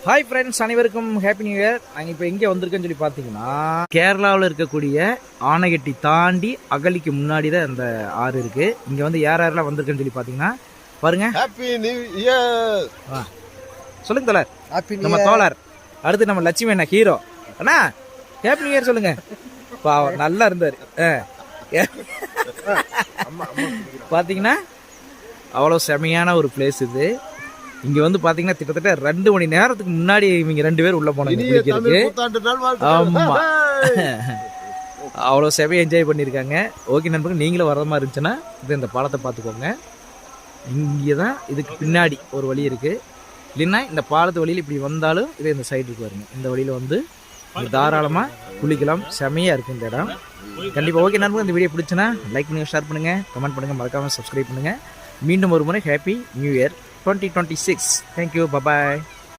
Hi friends, அனைவருக்கும் happy new year. நாங்கள் இப்போ எங்கே வந்திருக்கேன்னு சொல்லி பார்த்தீங்கன்னா, கேரளாவில் இருக்கக்கூடிய ஆனைகட்டி தாண்டி அகலிக்கு முன்னாடி தான் அந்த ஆறு இருக்குது. இங்கே வந்து யாரெல்லாம் வந்திருக்குன்னு சொல்லி பார்த்தீங்கன்னா பாருங்க. Happy new year. சொல்லுங்க தோழர். நம்ம தோழர் அடுத்து நம்ம லட்சுமி அண்ணா ஹீரோ அண்ணா ஹாப்பி நியூ இயர் சொல்லுங்க. பாவம் நல்லா இருந்தார். பார்த்தீங்கன்னா அவ்வளோ செமையான ஒரு பிளேஸ் இது. இங்க வந்து பாத்தீங்கன்னா கிட்டத்தட்ட 2 மணி நேரத்துக்கு முன்னாடி இவங்க 2 பேர் உள்ள போனாங்க குளிக்கிறதுக்கு. ஆமா, அவ்வளோ செமையை என்ஜாய் பண்ணியிருக்காங்க. ஓகே நண்பர்கள், நீங்களும் வர மாதிரி இருந்துச்சுன்னா இது இந்த பாலத்தை பார்த்துக்கோங்க. இங்கே தான் இதுக்கு பின்னாடி ஒரு வழி இருக்கு. இல்லைன்னா இந்த பாலத்து வழியில் இப்படி வந்தாலும் இதே இந்த சைடுக்கு வருங்க. இந்த வழியில் வந்து தாராளமாக குளிக்கலாம். செமையாக இருக்குது இந்த இடம். கண்டிப்பாக ஓகே நண்பர்கள், இந்த வீடியோ பிடிச்சுன்னா லைக் பண்ணுங்கள், ஷேர் பண்ணுங்கள், கமெண்ட் பண்ணுங்கள், மறக்காமல் சப்ஸ்கிரைப் பண்ணுங்கள். மீண்டும் ஒரு முறை happy new year 2026. Thank you. Bye-bye.